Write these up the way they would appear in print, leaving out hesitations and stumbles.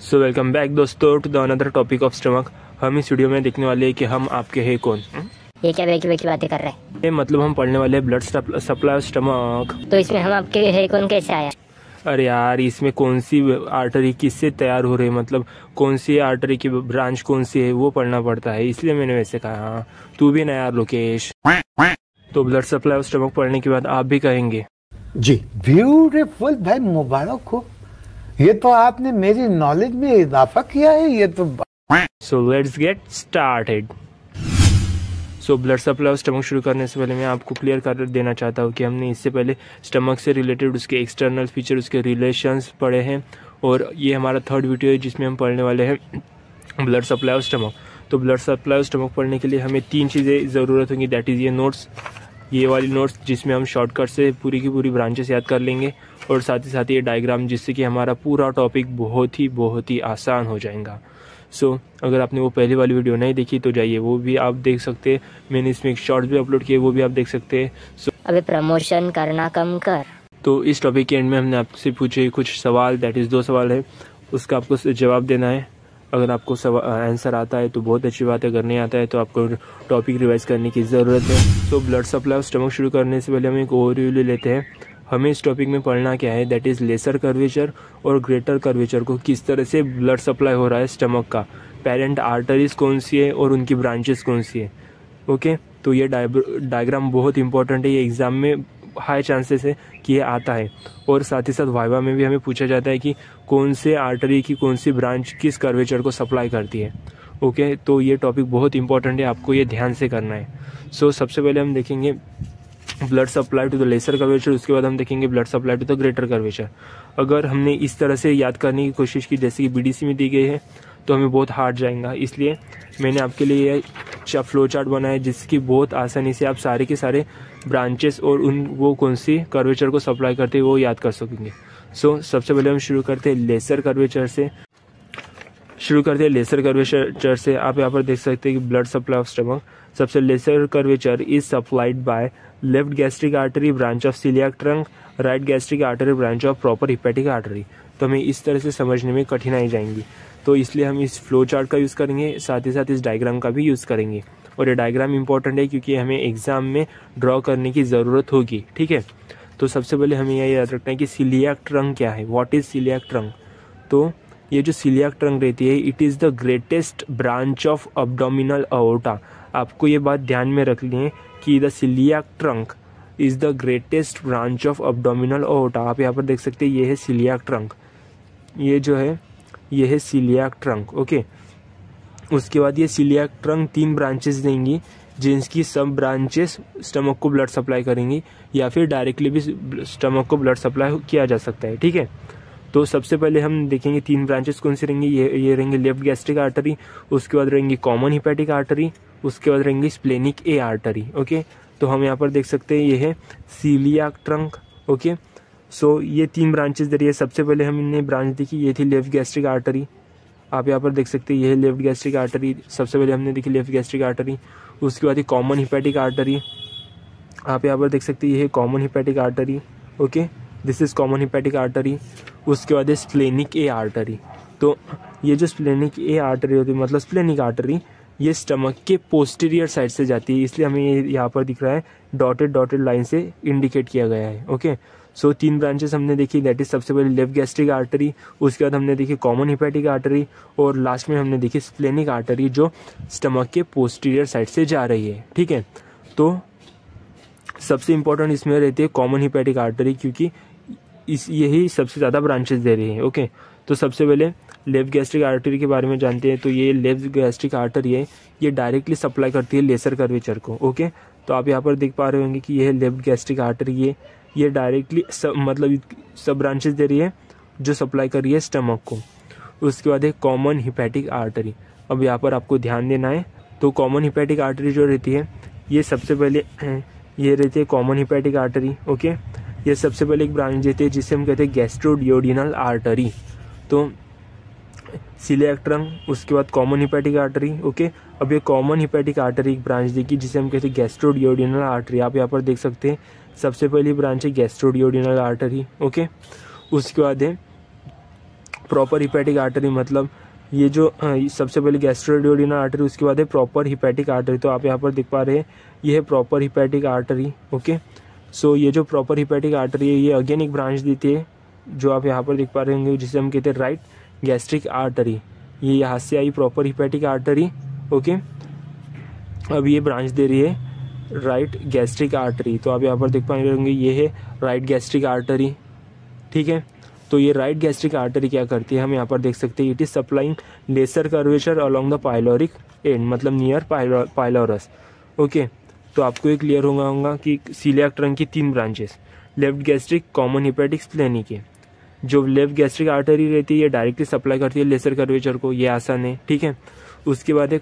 सो welcome back दोस्तों to the another topic of stomach. हम इस वीडियो में देखने वाले हैं कि हम आपके हैं कौन। ये क्या बेकी बेकी बातें कर रहे हैं? ये मतलब हम पढ़ने वाले हैं ब्लड सप्लाई ऑफ स्टमक। तो इसमें हम आपके है कौन कैसे आया? अरे यार, इसमें कौन सी आर्टरी किससे तैयार हो रही है, मतलब कौन सी आर्टरी की ब्रांच कौन सी है वो पढ़ना पड़ता है, इसलिए मैंने वैसे कहा। हाँ, तू भी ना यार लोकेश। तो ब्लड सप्लाई ऑफ स्टमक पढ़ने के बाद आप भी कहेंगे जी ब्यूटीफुल भाई, मुबारक हो, ये तो आपने मेरी नॉलेज में इजाफा किया है। ये तो so let's get started. So blood supply of stomach शुरू करने से पहले मैं आपको क्लियर कर देना चाहता हूँ कि हमने इससे पहले स्टमक से रिलेटेड उसके एक्सटर्नल फीचर, उसके रिलेशंस पढ़े हैं, और ये हमारा थर्ड वीडियो है जिसमें हम पढ़ने वाले हैं ब्लड सप्लाई ऑफ स्टमक। तो ब्लड सप्लाई ऑफ स्टमक पढ़ने के लिए हमें 3 चीज़ें ज़रूरत होंगी, दैट इज़ ये नोट्स, ये वाली नोट्स जिसमें हम शॉर्टकट से पूरी की पूरी ब्रांचेस याद कर लेंगे, और साथ ही साथ ये डायग्राम जिससे कि हमारा पूरा टॉपिक बहुत ही आसान हो जाएगा। सो अगर आपने वो पहली वाली वीडियो नहीं देखी तो जाइए, वो भी आप देख सकते हैं। मैंने इसमें एक शॉर्ट्स भी अपलोड किए, वो भी आप देख सकते हैं। सो अबे प्रमोशन करना कम कर। तो इस टॉपिक के एंड में हमने आपसे पूछे कुछ सवाल, दैट इज़ 2 सवाल है, उसका आपको जवाब देना है। अगर आपको आंसर आता है तो बहुत अच्छी बात है, अगर नहीं आता है तो आपको टॉपिक रिवाइज करने की ज़रूरत है। तो ब्लड सप्लाई ऑफ स्टमक शुरू करने से पहले हम एक ओवरव्यू ले लेते हैं। हमें इस टॉपिक में पढ़ना क्या है, दैट इज़ लेसर कर्वेचर और ग्रेटर कर्वेचर को किस तरह से ब्लड सप्लाई हो रहा है स्टमक का, पेरेंट आर्टरीज कौन सी है और उनकी ब्रांचेस कौन सी है। ओके, तो ये डायग्राम बहुत इंपॉर्टेंट है, ये एग्ज़ाम में हाई चांसेस है कि ये आता है, और साथ ही साथ वाइवा में भी हमें पूछा जाता है कि कौन से आर्टरी की कौन सी ब्रांच किस कर्वेचर को सप्लाई करती है। ओके, तो ये टॉपिक बहुत इंपॉर्टेंट है, आपको ये ध्यान से करना है। सो सबसे पहले हम देखेंगे blood supply to the lesser curvature, उसके बाद हम देखेंगे blood supply to the greater curvature. अगर हमने इस तरह से याद करने की कोशिश की जैसे कि बीडीसी में दी गई है तो हमें बहुत हार्ड जाएगा, इसलिए मैंने आपके लिए ये फ्लो चार्ट बनाया जिसकी बहुत आसानी से आप सारे के सारे ब्रांचेस और वो कौन सी कर्वेचर को सप्लाई करते हैं वो याद कर सकेंगे। सो सबसे पहले हम शुरू करते हैं लेसर कर्वेचर से। लेसर कर्वेचर से आप यहाँ पर देख सकते हैं कि ब्लड सप्लाई ऑफ स्टमक, सबसे lesser curvature is supplied by left gastric artery branch of celiac trunk, right gastric artery branch of proper hepatic artery. तो हमें इस तरह से समझने में कठिनाई जाएंगी, तो इसलिए हम इस फ्लो चार्ट का यूज़ करेंगे, साथ ही साथ इस डायग्राम का भी यूज़ करेंगे। और ये डायग्राम इंपॉर्टेंट है क्योंकि हमें एग्जाम में ड्रॉ करने की ज़रूरत होगी, ठीक है। तो सबसे पहले हमें यह याद रखना है कि सीलियाक ट्रंक क्या है, व्हाट इज़ सीलियाक ट्रंक। तो ये जो सीलियाक ट्रंक रहती है, it is the greatest branch of abdominal aorta. आपको ये बात ध्यान में रखनी है कि the celiac trunk is the greatest branch of abdominal aorta. आप यहाँ पर देख सकते हैं, ये है सीलियाक ट्रंक, ये जो है ये है सीलियाक ट्रंक। ओके, उसके बाद ये सीलियाक ट्रंक 3 ब्रांचेस देंगी जिनकी सब ब्रांचेस स्टमक को ब्लड सप्लाई करेंगी, या फिर डायरेक्टली भी स्टमक को ब्लड सप्लाई किया जा सकता है, ठीक है। तो सबसे पहले हम देखेंगे 3 ब्रांचेस कौन सी रहेंगी। ये रहेंगी लेफ्ट गैस्ट्रिक आर्टरी, उसके बाद रहेंगी कॉमन हिपैटिक आर्टरी, उसके बाद रहेंगी स्प्लेनिक ए आर्टरी। ओके, तो हम यहाँ पर देख सकते हैं ये है सीलियाक ट्रंक। ओके, सो ये 3 ब्रांचेस दे रही है। सबसे पहले हमने ब्रांच देखी, ये थी लेफ्ट गैस्ट्रिक आर्टरी। आप यहाँ पर देख सकते हैं ये है लेफ्ट गैस्ट्रिक आर्टरी, सबसे पहले हमने देखी लेफ्ट गैस्ट्रिक आर्टरी। उसके बाद ये कॉमन हिपैटिक आर्टरी, आप यहाँ पर देख सकते हैं ये है common hepatic artery. Okay, this is common hepatic artery. उसके बाद है स्प्लेनिक ए आर्टरी। तो ये जो स्प्लेनिक ए आर्टरी होती है, मतलब स्प्लेनिक आर्टरी, ये स्टमक के पोस्टीरियर साइड से जाती है, इसलिए हमें ये यहाँ पर दिख रहा है डॉटेड लाइन से इंडिकेट किया गया है। ओके, सो 3 ब्रांचेस हमने देखी, दैट इज सबसे पहले लेफ्ट गैस्ट्रिक आर्टरी, उसके बाद हमने देखी कॉमन हिपैटिक आर्टरी, और लास्ट में हमने देखी स्प्लेनिक आर्टरी जो स्टमक के पोस्टीरियर साइड से जा रही है, ठीक है। तो सबसे इंपॉर्टेंट इसमें रहती है कॉमन हिपैटिक आर्टरी, क्योंकि यही सबसे ज़्यादा ब्रांचेस दे रही है। ओके, तो सबसे पहले लेफ्ट गैस्ट्रिक आर्टरी के बारे में जानते हैं। तो ये लेफ्ट गैस्ट्रिक आर्टरी है, ये डायरेक्टली सप्लाई करती है लेसर कर्वेचर को। ओके, तो आप यहाँ पर देख पा रहे होंगे कि ये है लेफ्ट गैस्ट्रिक आर्टरी, ये डायरेक्टली मतलब सब ब्रांचेस दे रही है जो सप्लाई कर रही है स्टमक को। उसके बाद है कॉमन हिपैटिक आर्टरी। अब यहाँ पर आपको ध्यान देना है, तो कॉमन हिपैटिक आर्टरी जो रहती है, ये सबसे पहले ये रहती है कॉमन हिपैटिक आर्टरी। ओके, ये सबसे पहले एक ब्रांच देती है जिसे हम कहते हैं गैस्ट्रोडियोडिनल आर्टरी। तो सीलियाक ट्रंक, उसके बाद कॉमन हिपैटिक आर्टरी। ओके, अब ये कॉमन हिपैटिक आर्टरी एक ब्रांच देखी जिसे हम कहते हैं गैस्ट्रोडियोडिनल आर्टरी। आप यहाँ पर देख सकते हैं सबसे पहली ब्रांच है गैस्ट्रोडियोडिनल आर्टरी। ओके, उसके बाद है प्रॉपर हिपैटिक आर्टरी मतलब ये जो सबसे पहले गैस्ट्रोडियोडिनल आर्टरी, उसके बाद है प्रॉपर हिपैटिक आर्टरी। तो आप यहाँ पर देख पा रहे हैं ये है प्रॉपर हिपैटिक आर्टरी। ओके, सो ये जो प्रॉपर हिपैटिक आर्टरी है ये अगेन एक ब्रांच देती है जो आप यहाँ पर देख पा रहे होंगे, जिसे हम कहते हैं राइट गैस्ट्रिक आर्टरी। ये यहाँ से आई प्रॉपर हिपैटिक आर्टरी। ओके, अब ये ब्रांच दे रही है राइट गैस्ट्रिक आर्टरी। तो आप यहाँ पर देख पा रहे होंगे ये है राइट गैस्ट्रिक आर्टरी। ठीक है, तो ये राइट गैस्ट्रिक आर्टरी क्या करती है हम यहाँ पर देख सकते हैं, it is supplying lesser curvature along the pyloric and, मतलब नियर पाइलोरस। ओके, तो आपको ये क्लियर होगा कि सीलियाक ट्रंक की 3 branches, left gastric, common hepatic, splenic है। जो लेफ्ट गैस्ट्रिक आर्टरी रहती है ये डायरेक्टली सप्लाई करती है लेसर कर्वेचर को, ये आसान है। ठीक है, उसके बाद है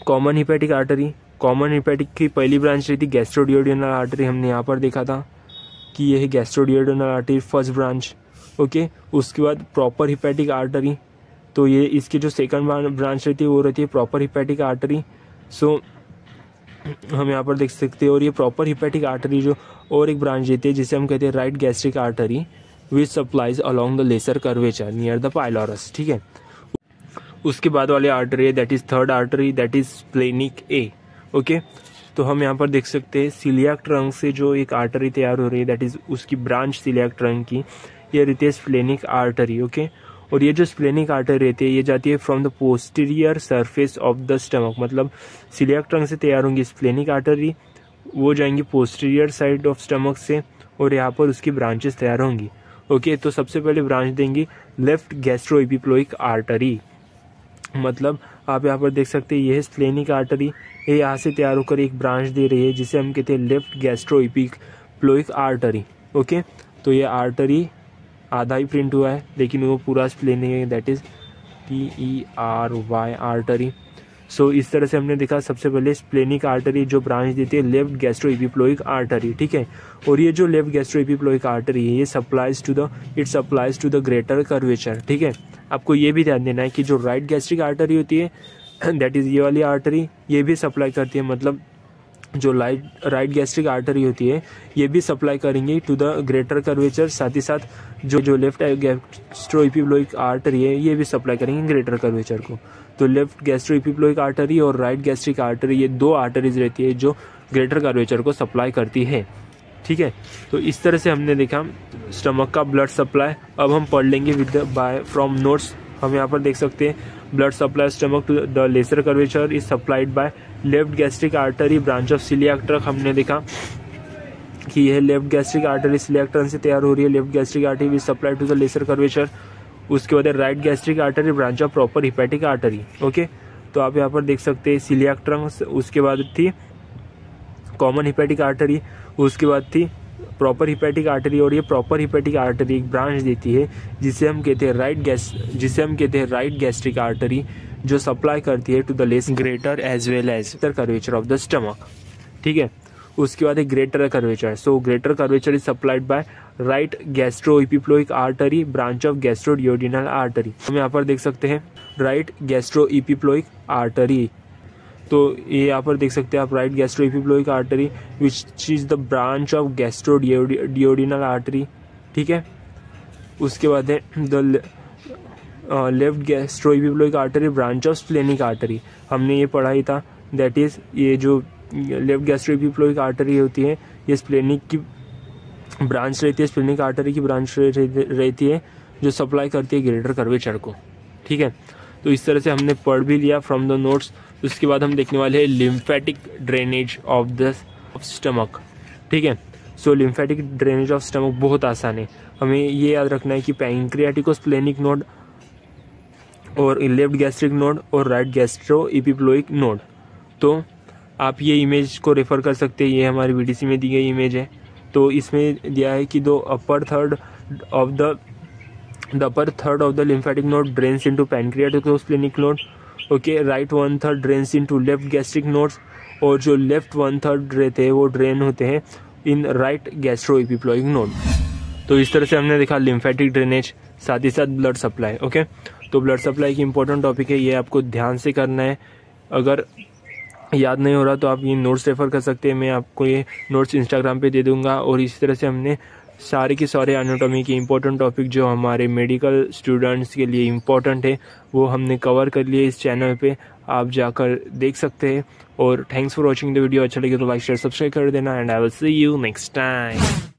common hepatic artery. Common hepatic की पहली ब्रांच रहती है गैस्ट्रोडियोडिनल आर्टरी, हमने यहाँ पर देखा था कि ये है gastroduodenal artery first branch. Okay, उसके बाद प्रॉपर हिपैटिक आर्टरी, तो ये इसकी जो सेकंड ब्रांच रहती है वो रहती है प्रॉपर हिपैटिक आर्टरी। सो हम यहाँ पर देख सकते हैं, और ये प्रॉपर हिपैटिक आर्टरी जो और एक ब्रांच देती है जिसे हम कहते हैं right gastric artery which supplies along the lesser curvature near the pylorus. ठीक है, उसके बाद वाले आर्टरी है that is third artery, that is splenic A. Okay, तो हम यहाँ पर देख सकते हैं सीलियाक ट्रंक से जो एक आर्टरी तैयार हो रही है दैट इज उसकी ब्रांच सीलियाक ट्रंक की, ये रहती है स्प्लेनिक आर्टरी। ओके, और ये जो स्प्लेनिक आर्टरी रहती है ये जाती है from the posterior surface of the stomach, मतलब सीलियाक ट्रंक से तैयार होंगी स्प्लेनिक आर्टरी, वो जाएंगी पोस्टीरियर साइड ऑफ स्टमक से और यहाँ पर उसकी ब्रांचेस तैयार होंगी। ओके, तो सबसे पहले ब्रांच देंगी लेफ्ट गैस्ट्रोएपिप्लोइक आर्टरी, मतलब आप यहाँ पर देख सकते हैं ये है स्प्लेनिक आर्टरी, ये यहाँ से तैयार होकर एक ब्रांच दे रही है जिसे हम कहते हैं लेफ्ट गैस्ट्रोएपिप्लोइक आर्टरी। ओके, तो ये आर्टरी आधा ही प्रिंट हुआ है लेकिन वो पूरा स्प्लेनिक है, दैट इज TERY आर्टरी। सो इस तरह से हमने देखा सबसे पहले स्प्लेनिक आर्टरी जो ब्रांच देती है लेफ्ट गैस्ट्रोएपिप्लोइक आर्टरी। ठीक है, और ये जो लेफ्ट गैस्ट्रोएपिप्लोइक आर्टरी है ये supplies to the greater curvature. ठीक है, आपको ये भी ध्यान देना है कि जो राइट गैस्ट्रिक आर्टरी होती है दैट इज ये वाली आर्टरी, ये भी सप्लाई करती है, मतलब जो राइट गैस्ट्रिक आर्टरी होती है ये भी सप्लाई करेंगे टू द ग्रेटर कर्वेचर, साथ ही साथ जो लेफ्ट गैस्ट्रोएपिप्लोइक आर्टरी है ये भी सप्लाई करेंगे ग्रेटर कर्वेचर को। तो लेफ्ट गैस्ट्रोएपिप्लोइक आर्टरी और राइट गैस्ट्रिक आर्टरी ये 2 आर्टरीज रहती है जो ग्रेटर कर्वेचर को सप्लाई करती है। ठीक है, तो इस तरह से हमने देखा स्टमक का ब्लड सप्लाई। अब हम पढ़ लेंगे विद बाय फ्रॉम नोट्स। हम यहाँ पर देख सकते हैं blood supply stomach to the lesser curvature is supplied by left gastric artery branch of celiac trunk. हमने देखा कि यह left gastric artery celiac trunk से तैयार हो रही है, left gastric artery which supplied to the lesser curvature. उसके बाद right gastric artery branch of proper hepatic artery. Okay, तो आप यहाँ पर देख सकते हैं सीलियाक ट्रंक, उसके बाद थी कॉमन हिपैटिक आर्टरी, उसके बाद थी प्रॉपर हिपैटिक आर्टरी, और ये प्रॉपर हिपैटिक आर्टरी एक ब्रांच देती है जिसे हम कहते हैं राइट गैस्ट्रिक आर्टरी जो सप्लाई करती है to the less greater as well as the curvature of the stomach. ठीक है, उसके बाद है greater curvature. So greater curvature is supplied by right gastroepiploic artery branch of gastroduodenal artery. हम यहाँ पर देख सकते हैं राइट गैस्ट्रोएपिप्लोइक आर्टरी, तो ये यहाँ पर देख सकते हैं आप right gastroepiploic artery which is the branch of gastroduodenal artery. ठीक है, उसके बाद है the left gastroepiploic artery branch of splenic artery. हमने ये पढ़ा ही था, दैट इज ये जो लेफ्ट गैस्ट्रोएपिप्लोइक आर्टरी होती है ये स्प्लेनिक की ब्रांच रहती है, स्प्लेनिक आर्टरी की ब्रांच रहती है जो सप्लाई करती है ग्रेटर कर्वेचर को। ठीक है, तो इस तरह से हमने पढ़ भी लिया फ्रॉम द नोट्स। उसके बाद हम देखने वाले हैं lymphatic drainage of the stomach. ठीक है, सो लिम्फेटिक ड्रेनेज ऑफ स्टमक बहुत आसान है, हमें ये याद रखना है कि पैंक्रियाटिकोस्प्लेनिक नोड और लेफ्ट गैस्ट्रिक नोड और राइट गैस्ट्रोएपिप्लोइक नोड। तो आप ये इमेज को रेफर कर सकते हैं, ये हमारी VDC में दी गई इमेज है। तो इसमें दिया है कि the upper third of the lymphatic node drains into pancreaticosplenic node. Okay, right 1/3 drains into left gastric nodes, और जो लेफ्ट 1/3 रहते हैं वो ड्रेन होते हैं इन राइट गैस्ट्रोएपिप्लोइक नोड। तो इस तरह से हमने देखा लिम्फेटिक ड्रेनेज, साथ ही साथ ब्लड सप्लाई। ओके, तो ब्लड सप्लाई की इंपॉर्टेंट टॉपिक है, ये आपको ध्यान से करना है। अगर याद नहीं हो रहा तो आप ये नोट्स रेफर कर सकते हैं, मैं आपको ये नोट्स इंस्टाग्राम पे दे दूंगा। और इसी तरह से हमने सारे के सारे एनाटॉमी के इंपॉर्टेंट टॉपिक जो हमारे मेडिकल स्टूडेंट्स के लिए इम्पोर्टेंट है वो हमने कवर कर लिए इस चैनल पे, आप जाकर देख सकते हैं। और thanks for watching the video. अच्छा लगे तो लाइक शेयर सब्सक्राइब कर देना and I will see you next time.